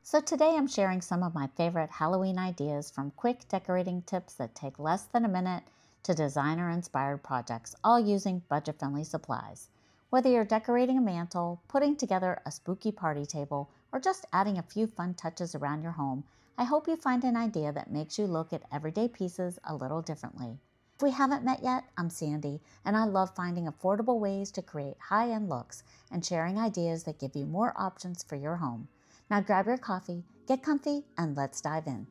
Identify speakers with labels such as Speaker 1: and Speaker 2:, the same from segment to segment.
Speaker 1: So today I'm sharing some of my favorite Halloween ideas, from quick decorating tips that take less than a minute to designer-inspired projects, all using budget-friendly supplies. Whether you're decorating a mantle, putting together a spooky party table, or just adding a few fun touches around your home, I hope you find an idea that makes you look at everyday pieces a little differently. If we haven't met yet, I'm Sandy, and I love finding affordable ways to create high-end looks and sharing ideas that give you more options for your home. Now grab your coffee, get comfy, and let's dive in.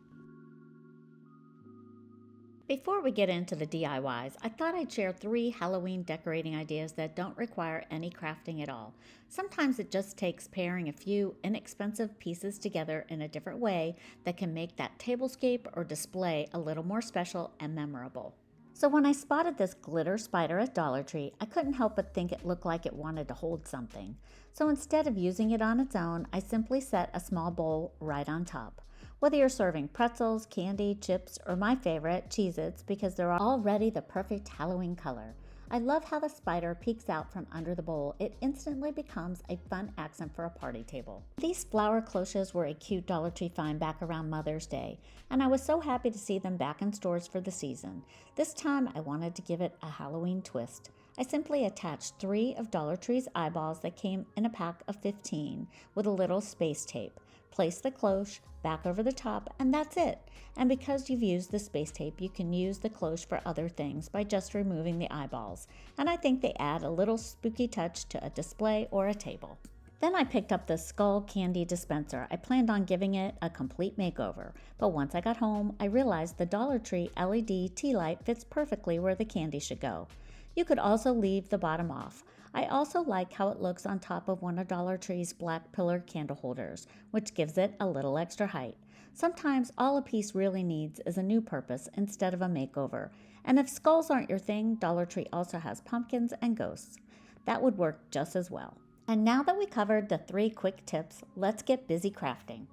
Speaker 1: Before we get into the DIYs, I thought I'd share 3 Halloween decorating ideas that don't require any crafting at all. Sometimes it just takes pairing a few inexpensive pieces together in a different way that can make that tablescape or display a little more special and memorable. So when I spotted this glitter spider at Dollar Tree, I couldn't help but think it looked like it wanted to hold something. So instead of using it on its own, I simply set a small bowl right on top. Whether you're serving pretzels, candy, chips, or my favorite, Cheez-Its, because they're already the perfect Halloween color. I love how the spider peeks out from under the bowl. It instantly becomes a fun accent for a party table. These flower cloches were a cute Dollar Tree find back around Mother's Day, and I was so happy to see them back in stores for the season. This time I wanted to give it a Halloween twist. I simply attached 3 of Dollar Tree's eyeballs that came in a pack of 15 with a little space tape. Place the cloche back over the top, and that's it. And because you've used the space tape, you can use the cloche for other things by just removing the eyeballs. And I think they add a little spooky touch to a display or a table. Then I picked up the skull candy dispenser. I planned on giving it a complete makeover, but once I got home, I realized the Dollar Tree LED tea light fits perfectly where the candy should go. You could also leave the bottom off. I also like how it looks on top of one of Dollar Tree's black pillar candle holders, which gives it a little extra height. Sometimes all a piece really needs is a new purpose instead of a makeover. And if skulls aren't your thing, Dollar Tree also has pumpkins and ghosts. That would work just as well. And now that we covered the 3 quick tips, let's get busy crafting.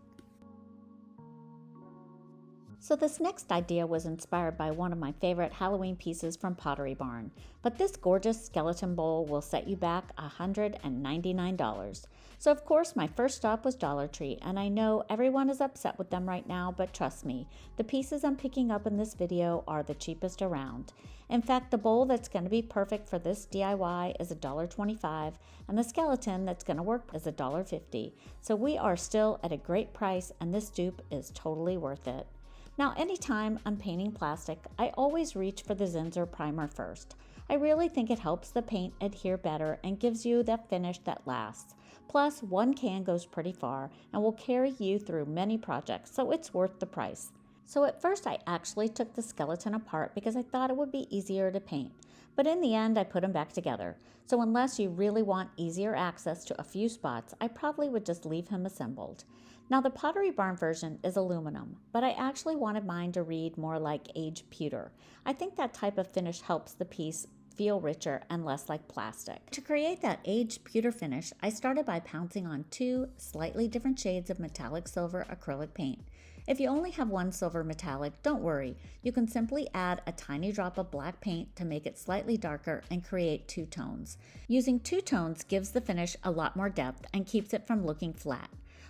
Speaker 1: So this next idea was inspired by one of my favorite Halloween pieces from Pottery Barn, but this gorgeous skeleton bowl will set you back $199. So of course my first stop was Dollar Tree, and I know everyone is upset with them right now, but trust me, the pieces I'm picking up in this video are the cheapest around. In fact, the bowl that's going to be perfect for this DIY is $1.25, and the skeleton that's going to work is $1.50. So we are still at a great price, and this dupe is totally worth it. Now, anytime I'm painting plastic, I always reach for the Zinsser primer first. I really think it helps the paint adhere better and gives you that finish that lasts. Plus, one can goes pretty far and will carry you through many projects, so it's worth the price. So at first I actually took the skeleton apart because I thought it would be easier to paint. But in the end I put them back together. So unless you really want easier access to a few spots, I probably would just leave him assembled. Now the Pottery Barn version is aluminum, but I actually wanted mine to read more like aged pewter. I think that type of finish helps the piece feel richer and less like plastic. To create that aged pewter finish, I started by pouncing on 2 slightly different shades of metallic silver acrylic paint. If you only have one silver metallic, don't worry. You can simply add a tiny drop of black paint to make it slightly darker and create 2 tones. Using 2 tones gives the finish a lot more depth and keeps it from looking flat.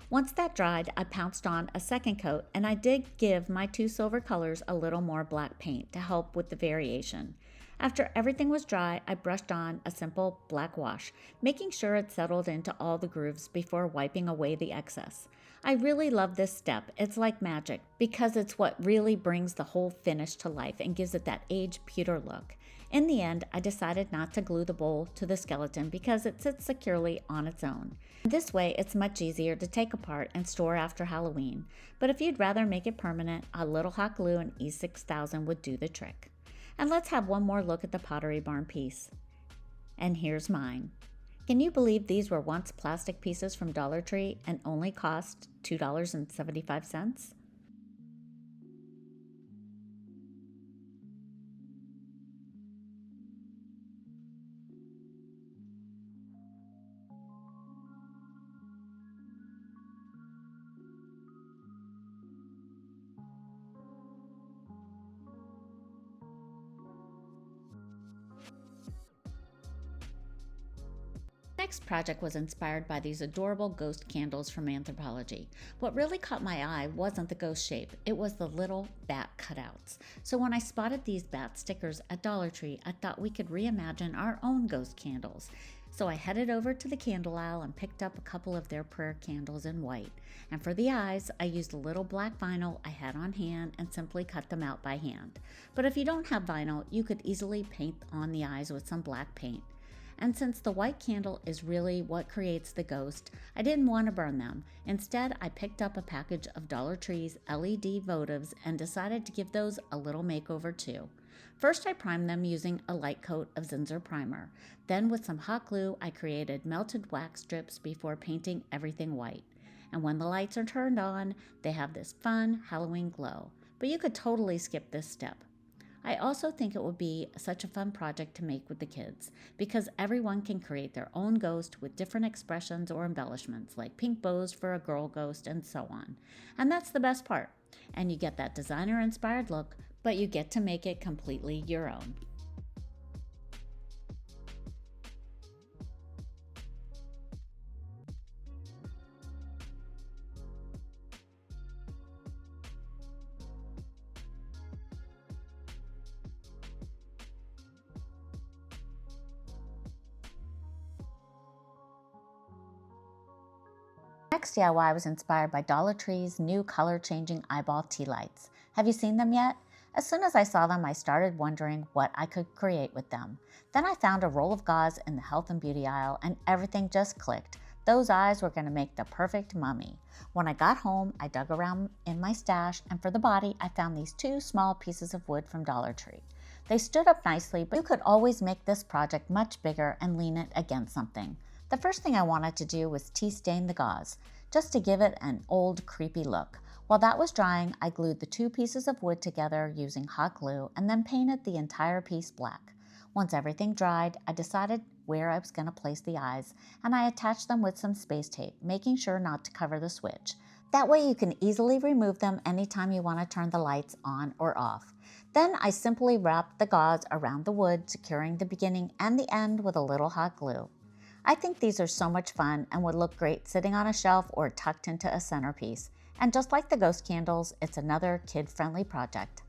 Speaker 1: Once that dried, I pounced on a second coat, and I did give my 2 silver colors a little more black paint to help with the variation. After everything was dry, I brushed on a simple black wash, making sure it settled into all the grooves before wiping away the excess. I really love this step. It's like magic because it's what really brings the whole finish to life and gives it that aged pewter look. In the end, I decided not to glue the bowl to the skeleton because it sits securely on its own. This way, it's much easier to take apart and store after Halloween. But if you'd rather make it permanent, a little hot glue and E6000 would do the trick. And let's have one more look at the Pottery Barn piece. And here's mine. Can you believe these were once plastic pieces from Dollar Tree and only cost $2.75? next project was inspired by these adorable ghost candles from Anthropologie. What really caught my eye wasn't the ghost shape, it was the little bat cutouts. So when I spotted these bat stickers at Dollar Tree, I thought we could reimagine our own ghost candles. So I headed over to the candle aisle and picked up a couple of their prayer candles in white. And for the eyes, I used a little black vinyl I had on hand and simply cut them out by hand. But if you don't have vinyl, you could easily paint on the eyes with some black paint. And since the white candle is really what creates the ghost, I didn't want to burn them. Instead, I picked up a package of Dollar Tree's LED votives and decided to give those a little makeover too. First, I primed them using a light coat of Zinsser primer. Then with some hot glue, I created melted wax strips before painting everything white. And when the lights are turned on, they have this fun Halloween glow. But you could totally skip this step. I also think it would be such a fun project to make with the kids, because everyone can create their own ghost with different expressions or embellishments, like pink bows for a girl ghost and so on. And that's the best part. And you get that designer-inspired look, but you get to make it completely your own. Next DIY was inspired by Dollar Tree's new color-changing eyeball tea lights. Have you seen them yet? As soon as I saw them, I started wondering what I could create with them. Then I found a roll of gauze in the health and beauty aisle, and everything just clicked. Those eyes were going to make the perfect mummy. When I got home, I dug around in my stash, and for the body, I found these 2 small pieces of wood from Dollar Tree. They stood up nicely, but you could always make this project much bigger and lean it against something. The first thing I wanted to do was tea stain the gauze, just to give it an old, creepy look. While that was drying, I glued the 2 pieces of wood together using hot glue and then painted the entire piece black. Once everything dried, I decided where I was going to place the eyes, and I attached them with some space tape, making sure not to cover the switch. That way you can easily remove them anytime you want to turn the lights on or off. Then I simply wrapped the gauze around the wood, securing the beginning and the end with a little hot glue. I think these are so much fun and would look great sitting on a shelf or tucked into a centerpiece. And just like the ghost candles, it's another kid-friendly project.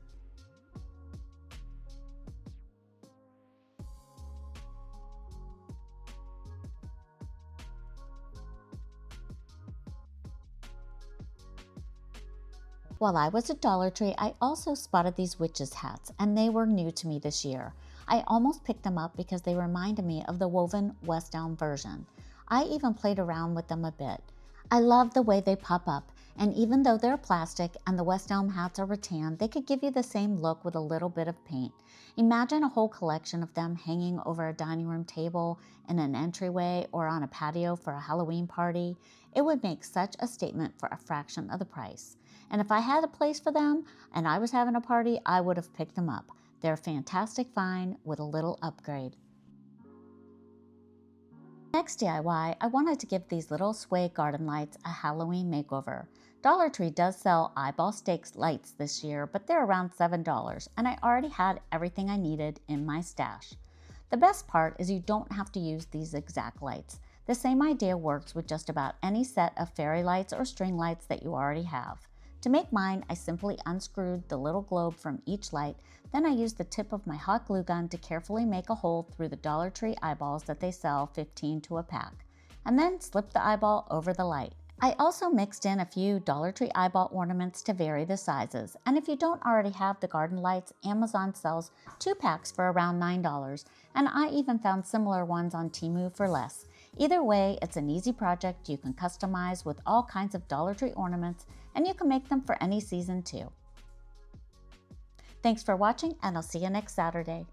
Speaker 1: While I was at Dollar Tree, I also spotted these witches' hats, and they were new to me this year. I almost picked them up because they reminded me of the woven West Elm version. I even played around with them a bit. I love the way they pop up, and even though they're plastic and the West Elm hats are rattan, they could give you the same look with a little bit of paint. Imagine a whole collection of them hanging over a dining room table, in an entryway, or on a patio for a Halloween party. It would make such a statement for a fraction of the price. And if I had a place for them and I was having a party, I would have picked them up. They're a fantastic find with a little upgrade. Next DIY, I wanted to give these little sway garden lights a Halloween makeover. Dollar Tree does sell eyeball stakes lights this year, but they're around $7, and I already had everything I needed in my stash. The best part is you don't have to use these exact lights. The same idea works with just about any set of fairy lights or string lights that you already have. To make mine, I simply unscrewed the little globe from each light, then I used the tip of my hot glue gun to carefully make a hole through the Dollar Tree eyeballs that they sell 15 to a pack, and then slipped the eyeball over the light. I also mixed in a few Dollar Tree eyeball ornaments to vary the sizes, and if you don't already have the garden lights, Amazon sells 2 packs for around $9, and I even found similar ones on Temu for less. Either way, it's an easy project you can customize with all kinds of Dollar Tree ornaments, and you can make them for any season too. Thanks for watching, and I'll see you next Saturday.